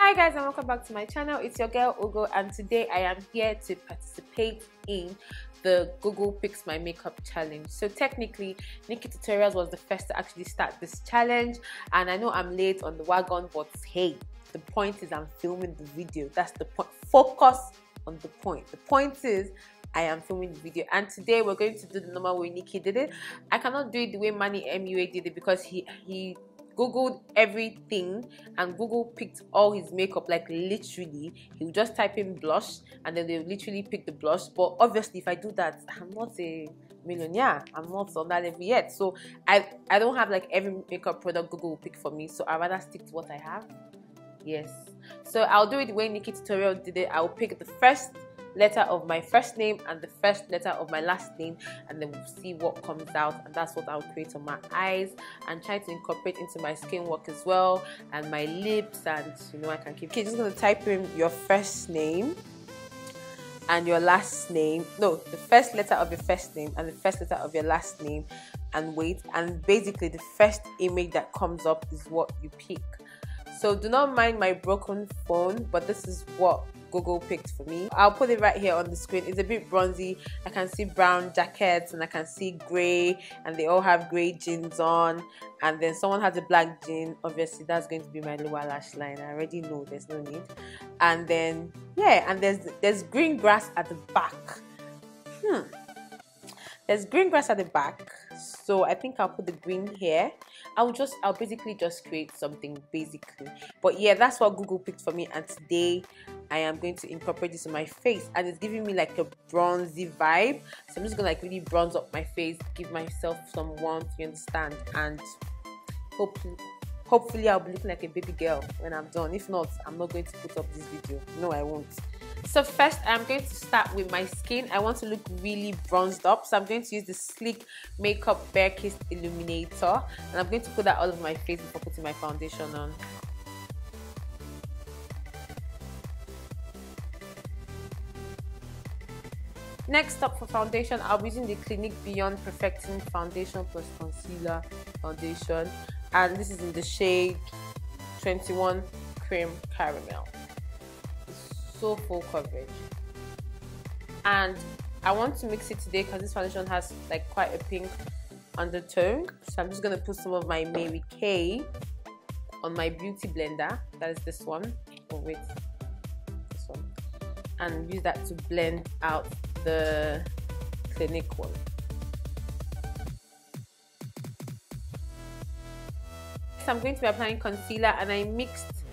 Hi guys, and welcome back to my channel. It's your girl Ugo, and today I am here to participate in the Google Picks My Makeup challenge. So technically, Nikki Tutorials was the first to actually start this challenge, and I know I'm late on the wagon, but hey, the point is I'm filming the video. That's the point. Focus on the point. The point is I am filming the video, and today we're going to do the normal way Nikki did it. I cannot do it the way Manny MUA did it because he Googled everything and Google picked all his makeup. Like literally, he would just type in blush and then they literally pick the blush. But obviously, if I do that, I'm not a millionaire. I'm not on that level yet. So I don't have like every makeup product Google will pick for me. So I'd rather stick to what I have. Yes. So I'll do it the way Nikki Tutorial did it. I'll pick the first letter of my first name and the first letter of my last name, and then we'll see what comes out, and that's what I'll create on my eyes and try to incorporate into my skin work as well, and my lips, and you know I can keep. Okay, just gonna type in your first name and your last name. No, the first letter of your first name and the first letter of your last name, and wait, and basically the first image that comes up is what you pick. So do not mind my broken phone, but this is what Google picked for me. I'll put it right here on the screen. It's a bit bronzy. I can see brown jackets and I can see grey, and they all have grey jeans on, and then someone has a black jean. Obviously that's going to be my lower lash line. I already know there's no need. And then yeah, and there's green grass at the back. There's green grass at the back, so I think I'll put the green here. I'll basically just create something basically. But yeah, that's what Google picked for me, and today I am going to incorporate this on my face, and it's giving me like a bronzy vibe. So I'm just gonna like really bronze up my face, give myself some warmth, you understand? And hopefully I'll be looking like a baby girl when I'm done. If not, I'm not going to put up this video. No, I won't. So first, I'm going to start with my skin. I want to look really bronzed up, so I'm going to use the Sleek Makeup Bare Kiss Illuminator, and I'm going to put that all over my face before putting my foundation on. Next up for foundation, I'll be using the Clinique Beyond Perfecting Foundation Plus Concealer Foundation, and this is in the shade 21 Cream Caramel. So full coverage, and I want to mix it today because this foundation has like quite a pink undertone. So I'm just gonna put some of my Mary Kay on my beauty blender. That is this one. Oh wait, this one, and use that to blend out the Clinique one. So I'm going to be applying concealer, and I mixed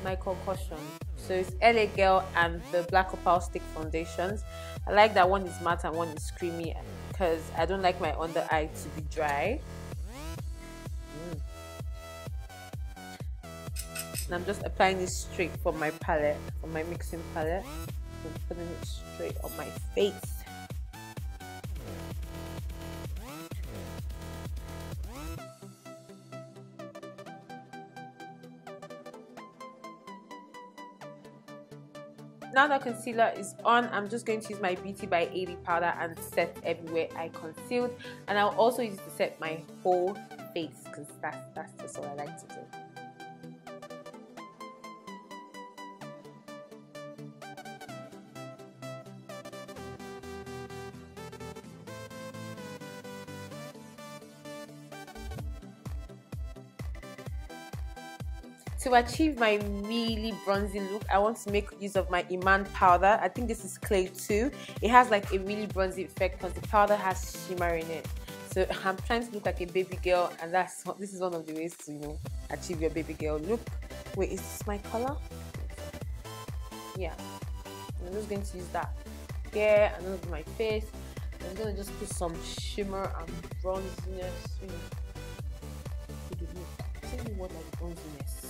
my concoction. So it's LA Girl and the Black Opal Stick foundations. I like that one is matte and one is creamy because I don't like my under eye to be dry. And I'm just applying this straight from my palette, from my mixing palette. I'm putting it straight on my face. Now that concealer is on, I'm just going to use my Beauty by 80 powder and set everywhere I concealed, and I'll also use it to set my whole face because that's just what I like to do. To achieve my really bronzy look, I want to make use of my Iman powder. I think this is Clay 2. It has like a really bronzy effect because the powder has shimmer in it. So I'm trying to look like a baby girl, and this is one of the ways to, you know, achieve your baby girl look. Wait, is this my color? Yeah. I'm just going to use that here and over my face. I'm going to just put some shimmer and bronziness. You know. Tell me what like bronziness.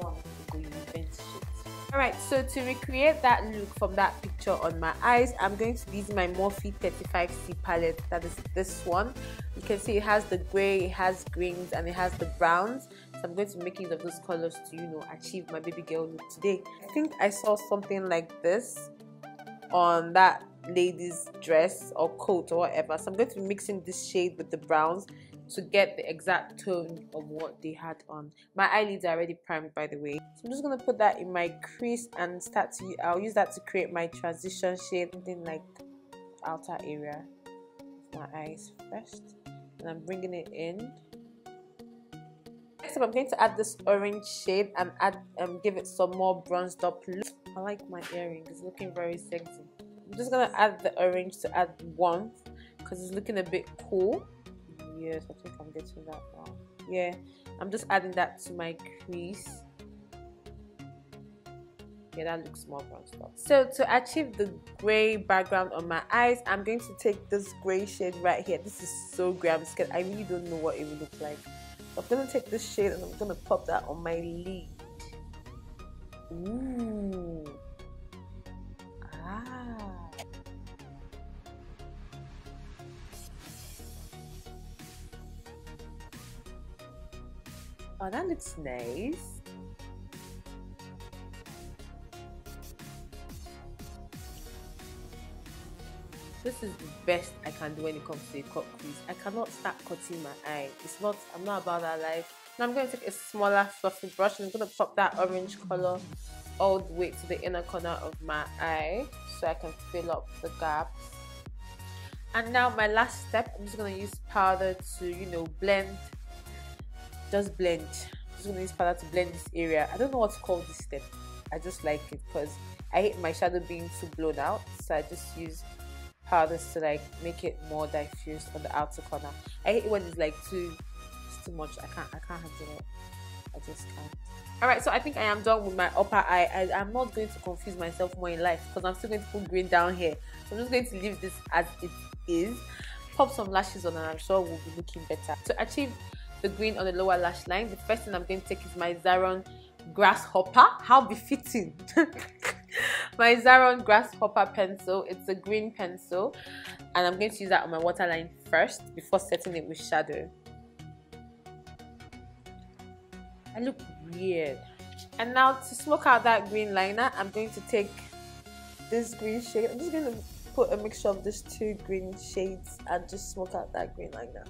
Wow, you invent shit. Alright, so to recreate that look from that picture on my eyes, I'm going to be using my Morphe 35C palette. That is this one. You can see it has the grey, it has greens, and it has the browns. So I'm going to make use of those colors to, you know, achieve my baby girl look today. I think I saw something like this on that lady's dress or coat or whatever. So I'm going to be mixing this shade with the browns to get the exact tone of what they had on. My eyelids are already primed, by the way. So I'm just going to put that in my crease and I'll use that to create my transition shade, something like the outer area of my eyes first. And I'm bringing it in. Next up, I'm going to add this orange shade and give it some more bronzed up look. I like my earring, it's looking very sexy. I'm just going to add the orange to add warmth because it's looking a bit cool. Yes, I think I'm getting that now. Yeah, I'm just adding that to my crease. Yeah, that looks more bronzed up. So to achieve the gray background on my eyes, I'm going to take this gray shade right here. This is so gray, I'm scared. I really don't know what it will look like. I'm going to take this shade and I'm going to pop that on my lid. Ooh. Ah. Oh, that looks nice. This is the best I can do when it comes to a cut crease. I cannot start cutting my eye. I'm not about that life. Now I'm going to take a smaller fluffy brush and I'm going to pop that orange color all the way to the inner corner of my eye so I can fill up the gaps. And now my last step, I'm just going to use powder to, blend. Just blend. I'm just going to use powder to blend this area. I don't know what to call this step. I just like it because I hate my shadow being too blown out. So I just use powders to make it more diffuse on the outer corner. I hate it when it's too much. I can't handle it. I just can't. Alright, so I think I am done with my upper eye. I'm not going to confuse myself more in life because I'm still going to put green down here. So I'm just going to leave this as it is. Pop some lashes on and I'm sure we'll be looking better. To achieve the green on the lower lash line, the first thing I'm going to take is my Zaron Grasshopper. How befitting. My Zaron Grasshopper pencil. It's a green pencil and I'm going to use that on my waterline first before setting it with shadow. I look weird. And now to smoke out that green liner, I'm going to take this green shade. I'm just going to put a mixture of these two green shades and just smoke out that green liner.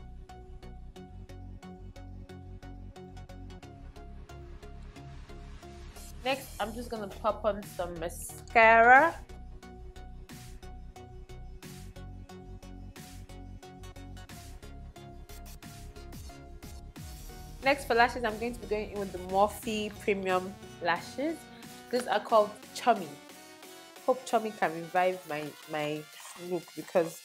Next, I'm just going to pop on some mascara. Next for lashes, I'm going to be going in with the Morphe Premium Lashes. These are called Chummy. Hope Chummy can revive my look because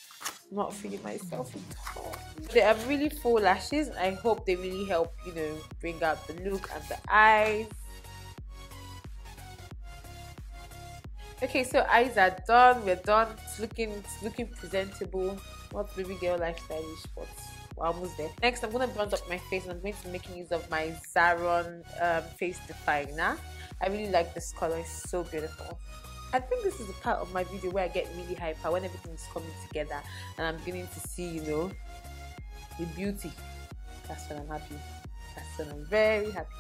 I'm not feeling myself at all. They are really full lashes. I hope they really help, bring out the look and the eyes. Okay, so eyes are done. We're done. It's looking presentable. Not baby girl lifestyle-ish, but we're almost there. Next, I'm going to bronze up my face and I'm going to be making use of my Zaron Face Definer. I really like this color. It's so beautiful. I think this is the part of my video where I get really hyper when everything is coming together and I'm beginning to see, the beauty. That's when I'm happy. That's when I'm very happy.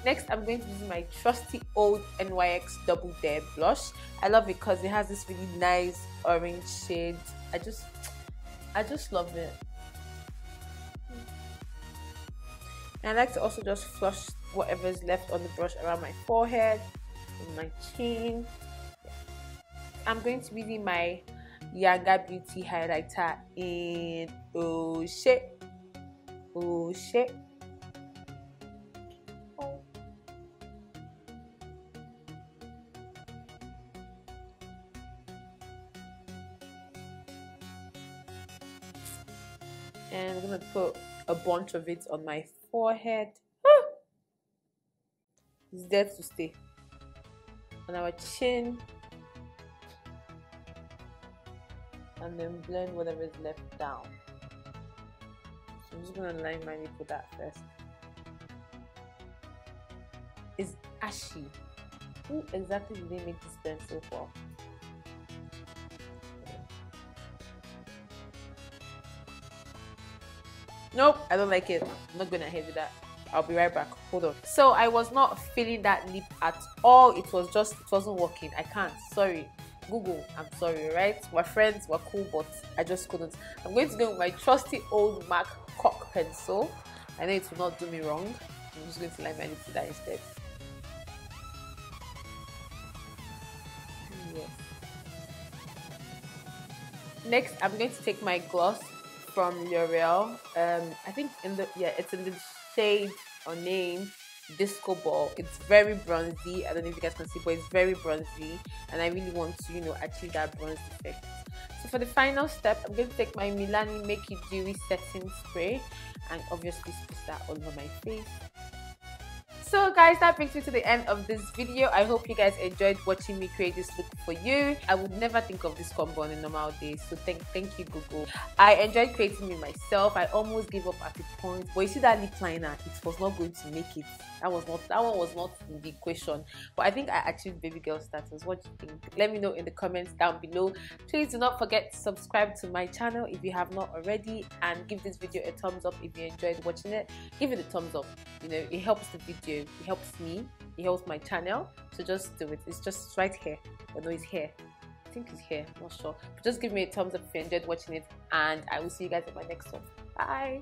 Next, I'm going to use my trusty old NYX Double Dare blush. I love it because it has this really nice orange shade. I just love it. And I like to also just flush whatever's left on the brush around my forehead, and my chin. I'm going to be using my Yanga Beauty highlighter in Oh Shit. Oh Shit. And I'm going to put a bunch of it on my forehead. It's there to stay. On our chin. And then blend whatever is left down. So I'm just going to line my lip with that first. It's ashy. Who exactly did they make this pencil for? Nope, I don't like it. I'm not going ahead with that. I'll be right back. Hold on. So I was not feeling that lip at all. It wasn't working. I can't. Sorry. Google, I'm sorry, right? We're friends, we're cool, but I just couldn't. I'm going to go with my trusty old MAC Cork pencil. I know it will not do me wrong. I'm just going to line my lips with that instead. Yes. Next, I'm going to take my gloss from L'Oreal. I think it's in the shade or name Disco Ball. It's very bronzy. I don't know if you guys can see, but it's very bronzy, and I really want to achieve that bronze effect. So for the final step, I'm going to take my Milani Make You Dewy setting spray and obviously spritz that all over my face. So guys, that brings me to the end of this video. I hope you guys enjoyed watching me create this look for you. I would never think of this combo on a normal day, so thank you, Google. I enjoyed creating it myself. I almost gave up at the point, but you see that lip liner, it was not going to make it. That one was not in the equation, but I think I achieved baby girl status. What do you think? Let me know in the comments down below. Please do not forget to subscribe to my channel if you have not already, and give this video a thumbs up if you enjoyed watching it. Give it a thumbs up. It helps the video, it helps me, it helps my channel, so just do it. It's just right here. Oh no, it's here. I think it's here, I'm not sure, but just give me a thumbs up if you enjoyed watching it, and I will see you guys in my next one. Bye.